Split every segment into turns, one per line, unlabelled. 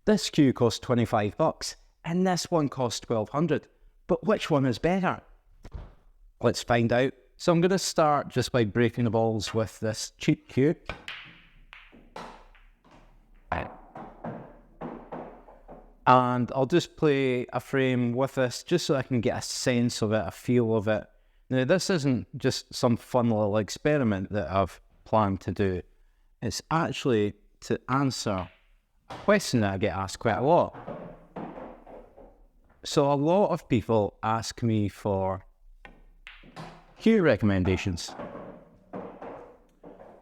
This cue costs $25 and this one costs $1,200. But which one is better? Let's find out. So I'm going to start just by breaking the balls with this cheap cue. And I'll just play a frame with this just so I can get a sense of it, a feel of it. Now, this isn't just some fun little experiment that I've planned to do. It's actually to answer a question that I get asked quite a lot. So a lot of people ask me for cue recommendations.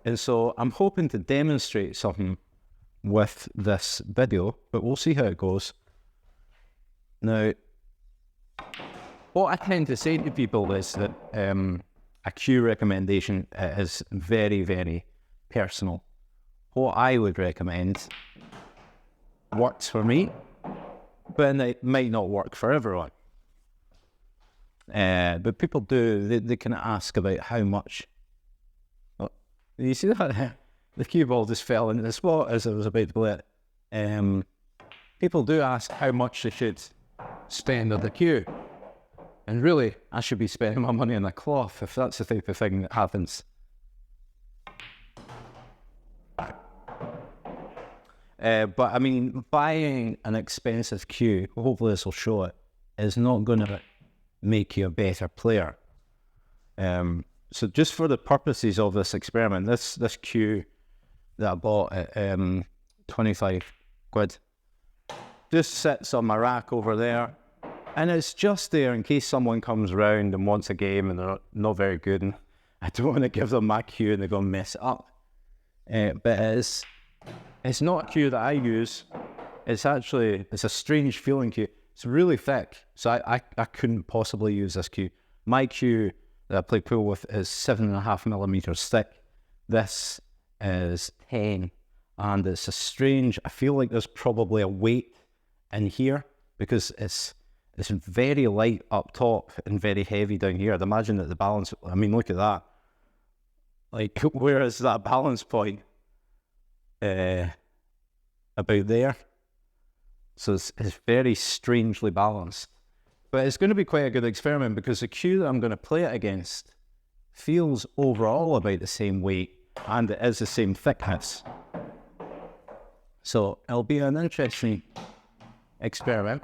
And so I'm hoping to demonstrate something with this video, but we'll see how it goes. Now, what I tend to say to people is that a cue recommendation is very, very personal. What I would recommend works for me, but it might not work for everyone. But people do, they can ask about how much. Oh, you see that? The cue ball just fell into the spot as I was about to play it. People do ask how much they should spend on the cue. And really, I should be spending my money on a cloth if that's the type of thing that happens. But I mean, buying an expensive cue, hopefully this will show it, is not going to make you a better player. So just for the purposes of this experiment, this cue that I bought at 25 quid just sits on my rack over there, and it's just there in case someone comes around and wants a game and they're not very good, and I don't want to give them my cue and they're going to mess it up. But it's not a cue that I use. It's a strange feeling cue. It's really thick, so I couldn't possibly use this cue. My cue that I play pool with is 7.5 millimeters thick. This is 10, and it's a strange, I feel like there's probably a weight in here because it's very light up top and very heavy down here. I'd imagine that the balance, I mean, look at that. Like, where is that balance point? About there. So it's very strangely balanced. But it's going to be quite a good experiment because the cue that I'm going to play it against feels overall about the same weight and it is the same thickness. So it'll be an interesting experiment.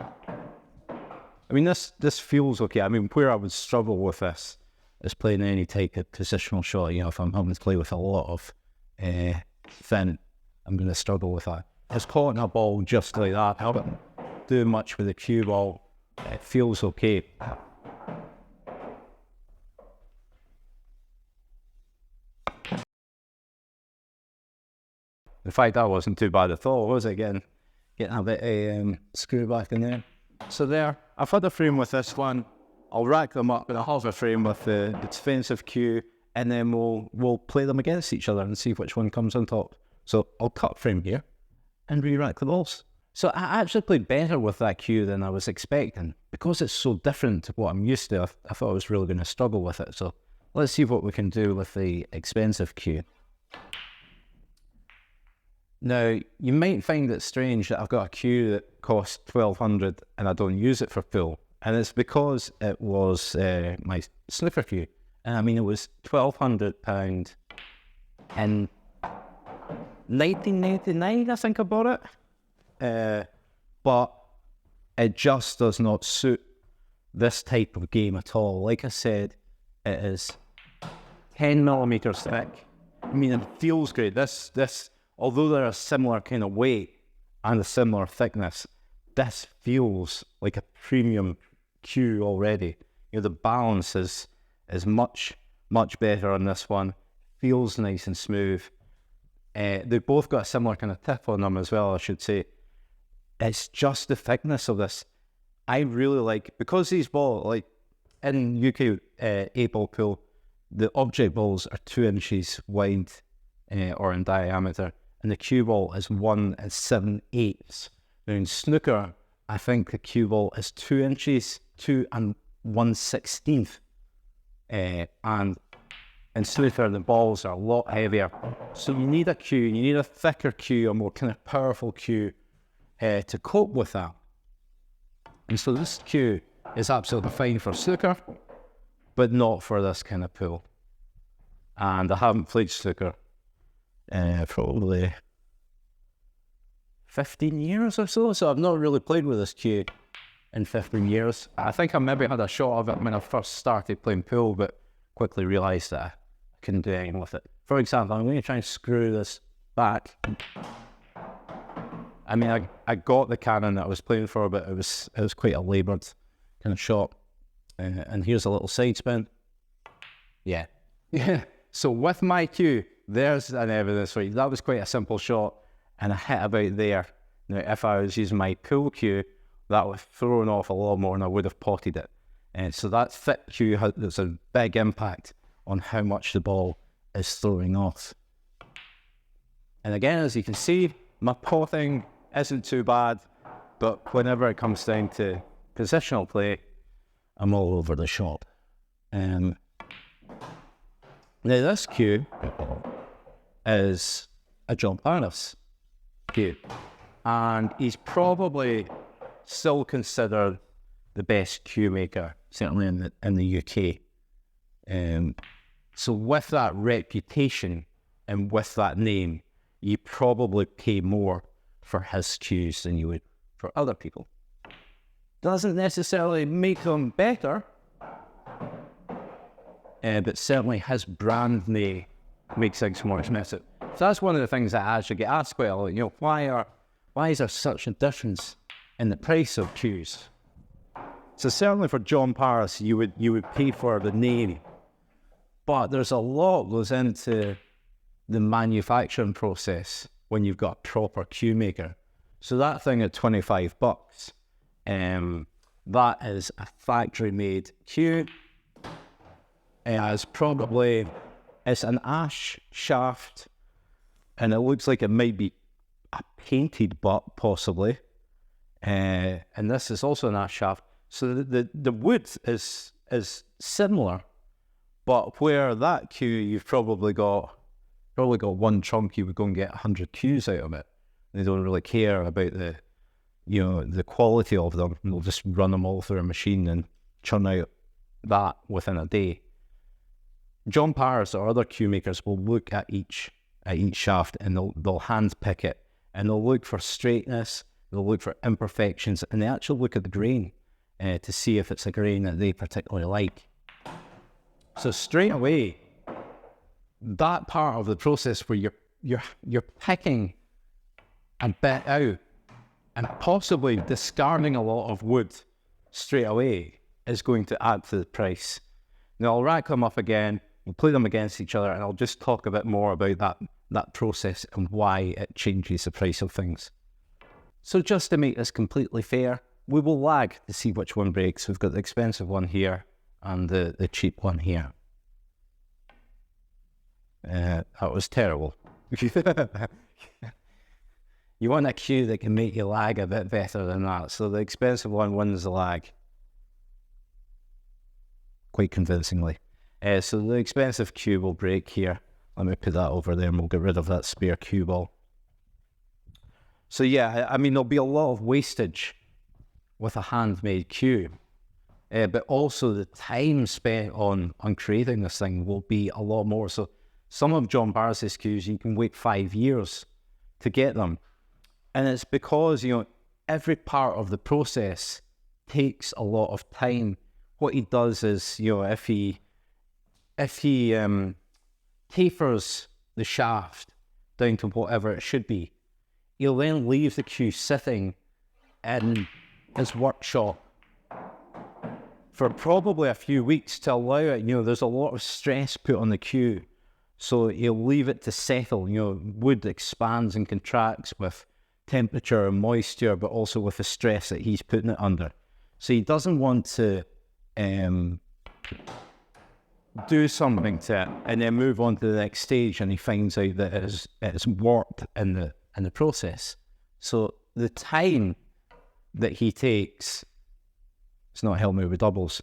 I mean, this feels okay. I mean, where I would struggle with this is playing any type of positional shot. You know, if I'm having to play with a lot of thin, I'm going to struggle with that. It's caught in a ball just like that. I haven't do much with the cue ball. It feels okay. In fact, that wasn't too bad at all, was it? Getting a bit screw back in there. So there, I've had a frame with this one. I'll rack them up and I'll have a frame with the defensive cue, and then we'll play them against each other and see which one comes on top. So I'll cut frame here and re-rack the balls. So I actually played better with that cue than I was expecting. Because it's so different to what I'm used to, I thought I was really going to struggle with it. So let's see what we can do with the expensive cue. Now, you might find it strange that I've got a cue that costs $1,200 and I don't use it for pool. And it's because it was my snooker cue. And I mean, it was £1,200 in 1999, I think I bought it. But it just does not suit this type of game at all. Like I said, it is 10 millimeters thick. I mean, it feels great. This, although they're a similar kind of weight and a similar thickness, this feels like a premium cue already. You know, the balance is much, much better on this one. Feels nice and smooth. They've both got a similar kind of tip on them as well, I should say. It's just the thickness of this. I really like, because these balls, like in UK 8-ball pool, the object balls are 2 inches wide or in diameter, and the cue ball is 1 7/8. Now in snooker, I think the cue ball is 2 inches, 2 1/16. And in snooker, the balls are a lot heavier. So you need a cue, you need a thicker cue, a more kind of powerful cue to cope with that. And so this cue is absolutely fine for snooker, but not for this kind of pool. And I haven't played snooker probably 15 years or so I've not really played with this cue in 15 years. I think I maybe had a shot of it when I first started playing pool, but quickly realised that I couldn't do anything with it. For example, I'm going to try and screw this back. I mean, I got the cannon that I was playing for, but it was quite a laboured kind of shot. And here's a little side spin. Yeah. So with my cue, there's an evidence for you. That was quite a simple shot, and I hit about there. Now, if I was using my pool cue, that would have thrown off a lot more and I would have potted it. And so that thick cue has a big impact on how much the ball is throwing off. And again, as you can see, my potting isn't too bad, but whenever it comes down to positional play, I'm all over the shop. Now this cue is a John Paris cue, and he's probably still considered the best cue maker, certainly in the UK. So with that reputation and with that name, you probably pay more for his cues than you would for other people. Doesn't necessarily make them better, but certainly his brand name makes things more expensive. So that's one of the things that I actually get asked quite a lot. You know, why is there such a difference in the price of cues? So certainly for John Paris, you would pay for the name, but there's a lot goes into the manufacturing process when you've got a proper cue maker. So that thing at $25, that is a factory-made cue. It's an ash shaft, and it looks like it might be a painted butt, possibly. And this is also an ash shaft. So the wood is similar, but where that cue, you've probably got one chunk, you would go and get 100 cues out of it. They don't really care about the quality of them. They'll just run them all through a machine and churn out that within a day. John Paris or other cue makers will look at each shaft and they'll hand pick it, and they'll look for straightness, they'll look for imperfections, and they actually look at the grain to see if it's a grain that they particularly like. So straight away, that part of the process where you're picking a bit out and possibly discarding a lot of wood straight away is going to add to the price. Now I'll rack them up again, we'll play them against each other, and I'll just talk a bit more about that process and why it changes the price of things. So just to make this completely fair, we will lag to see which one breaks. We've got the expensive one here and the cheap one here. That was terrible. You want a cue that can make you lag a bit better than that. So the expensive one wins the lag quite convincingly. So the expensive cue will break here. Let me put that over there and we'll get rid of that spare cue ball. So yeah, I mean, there'll be a lot of wastage with a handmade cue, but also the time spent on creating this thing will be a lot more. So some of John Paris's cues, you can wait 5 years to get them. And it's because, every part of the process takes a lot of time. What he does is, if he tapers the shaft down to whatever it should be, he'll then leave the cue sitting in his workshop for probably a few weeks to allow it. There's a lot of stress put on the cue, so he'll leave it to settle. Wood expands and contracts with temperature and moisture, but also with the stress that he's putting it under. So he doesn't want to do something to it and then move on to the next stage, and he finds out that it's warped in the process. So the time that he takes, it's not helping me with doubles,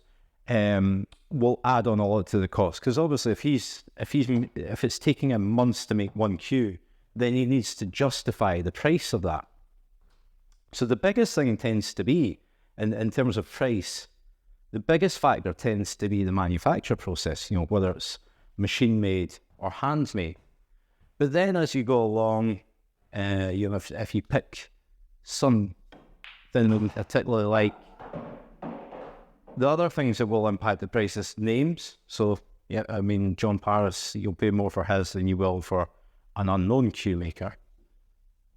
will add on a lot to the cost. Because obviously, if it's taking him months to make one cue, then he needs to justify the price of that. So the biggest thing tends to be, in terms of price, the biggest factor tends to be the manufacture process, whether it's machine made or handmade. But then as you go along, if you pick something particularly like, the other things that will impact the price is names. So, yeah, I mean, John Paris, you'll pay more for his than you will for an unknown cue maker.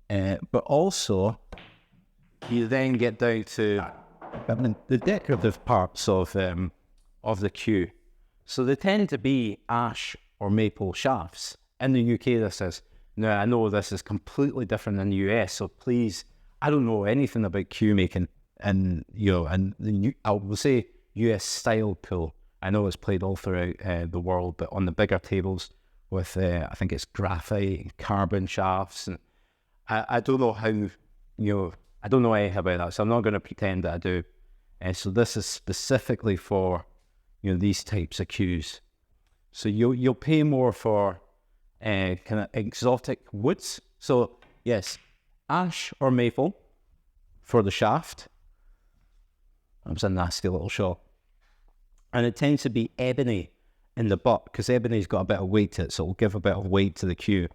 But also, you then get down to the decorative parts of the cue. So they tend to be ash or maple shafts. In the UK, this is. Now, I know this is completely different in the US, so please, I don't know anything about cue making. And I will say US style pool. I know it's played all throughout the world, but on the bigger tables with I think it's graphite and carbon shafts, and I don't know how I don't know anything about that, so I'm not going to pretend that I do. So this is specifically for these types of cues. So you'll pay more for kind of exotic woods. So yes, ash or maple for the shaft. That was a nasty little shot. And it tends to be ebony in the butt, because ebony's got a bit of weight to it, so it'll give a bit of weight to the cue.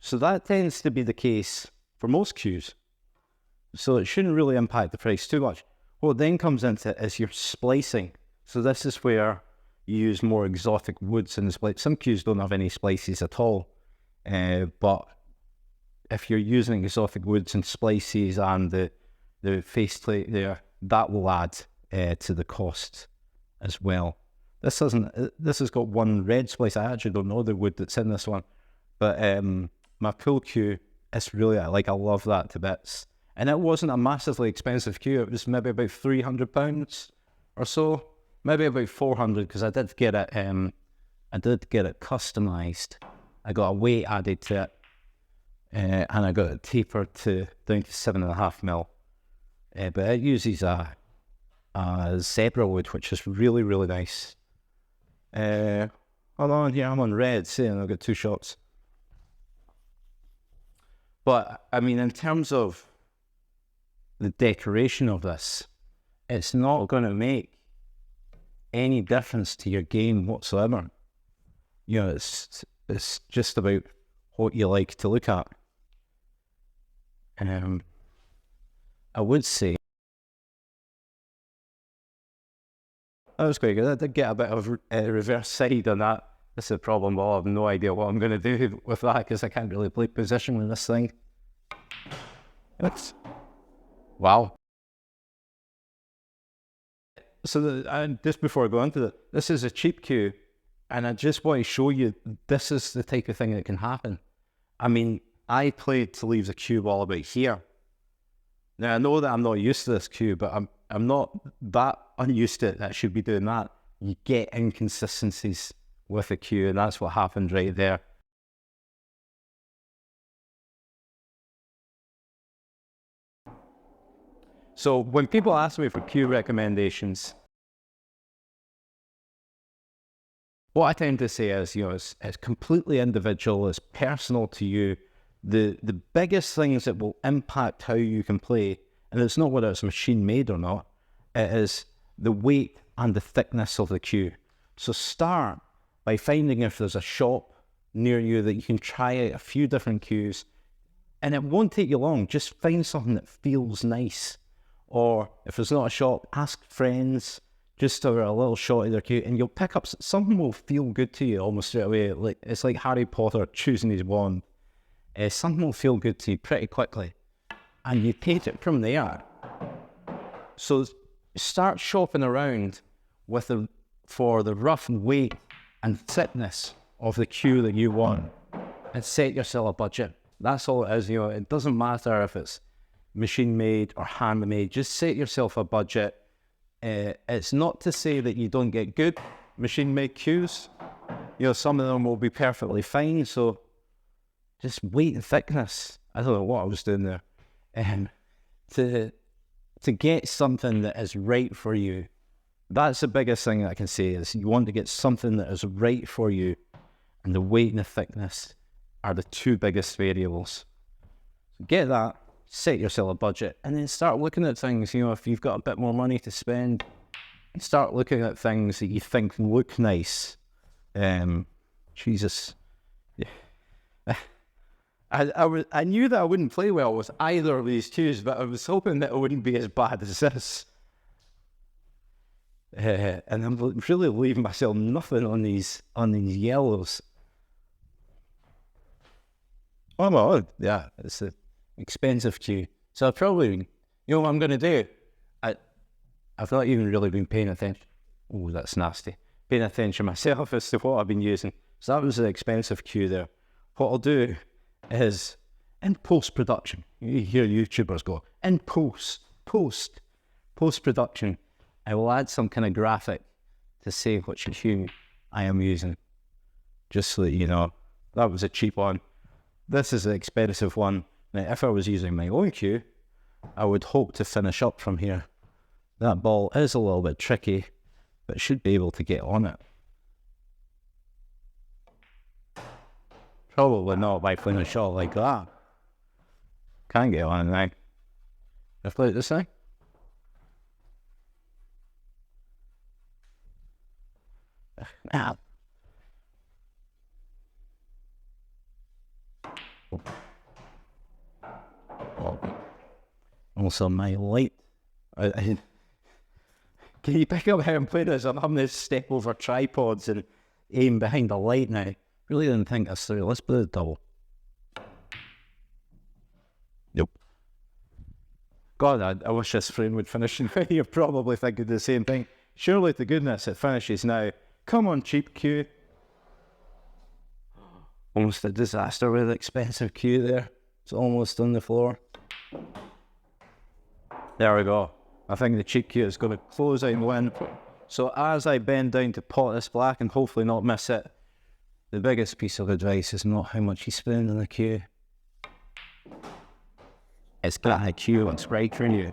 So that tends to be the case for most cues. So it shouldn't really impact the price too much. What then comes into it is your splicing. So this is where you use more exotic woods in the splice. Some cues don't have any splices at all. But if you're using exotic woods and splices and the faceplate there, that will add to the cost as well. This has got one red splice. I actually don't know the wood that's in this one, but my pool cue, it's really, I love that to bits. And it wasn't a massively expensive cue. It was maybe about £300 or so, maybe about 400, because I did get it customized. I got a weight added to it, and I got it tapered down to 7.5 mil. But it uses a zebra wood, which is really, really nice. Hold on, yeah, I'm on red, and I've got 2 shots. But, I mean, in terms of the decoration of this, it's not going to make any difference to your game whatsoever. It's just about what you like to look at. I would say that was quite good. I did get a bit of reverse side on that. This is the problem. Well, I have no idea what I'm going to do with that, because I can't really play position with this thing. Wow. So just before I go into it, this is a cheap cue, and I just want to show you this is the type of thing that can happen. I mean, I played to leave the cue ball about here. Now, I know that I'm not used to this cue, but I'm not that unused to it that I should be doing that. You get inconsistencies with the cue, and that's what happened right there. So when people ask me for cue recommendations, what I tend to say is, it's completely individual, it's personal to you. The biggest things that will impact how you can play, and it's not whether it's machine made or not, it is the weight and the thickness of the cue. So start by finding if there's a shop near you that you can try out a few different cues, and it won't take you long. Just find something that feels nice. Or if there's not a shop, ask friends just for a little shot of their cue, and you'll pick up something will feel good to you almost straight away. It's like Harry Potter choosing his wand. Something will feel good to you pretty quickly, and you take it from there. So start shopping around for the rough weight and thickness of the cue that you want, and set yourself a budget. That's all it is. It doesn't matter if it's machine made or handmade. Just set yourself a budget. It's not to say that you don't get good machine made cues. Some of them will be perfectly fine. So just weight and thickness. I don't know what I was doing there. To get something that is right for you, that's the biggest thing I can say, is you want to get something that is right for you, and the weight and the thickness are the 2 biggest variables. So get that, set yourself a budget, and then start looking at things. You know, if you've got a bit more money to spend, start looking at things that you think look nice. Jesus. I knew that I wouldn't play well with either of these twos, but I was hoping that it wouldn't be as bad as this. And I'm really leaving myself nothing on these yellows. Oh my God, yeah, it's an expensive cue. So I probably, you know what I'm going to do? I've not even really been paying attention. Oh, that's nasty. Paying attention myself as to what I've been using. So that was an expensive cue there. What I'll do is, in post-production, you hear YouTubers go, in post-production, I will add some kind of graphic to say which cue I am using. Just so that you know, that was a cheap one. This is an expensive one. Now, if I was using my own cue, I would hope to finish up from here. That ball is a little bit tricky, but should be able to get on it. Probably not by playing a shot like that. Can't get on it now. I've played it this thing. Ah. Also, my light. Can you pick up how I'm playing this? I'm having to step over tripods and aim behind the light now. Really didn't think this through. Let's play the double. Nope. God, I wish this frame would finish. You're probably thinking the same thing. Surely to goodness it finishes now. Come on, cheap cue. Almost a disaster with expensive cue there. It's almost on the floor. There we go. I think the cheap cue is going to close out and win. So as I bend down to pot this black and hopefully not miss it, the biggest piece of advice is not how much you spend on the cue. It's got a cue that's right for you.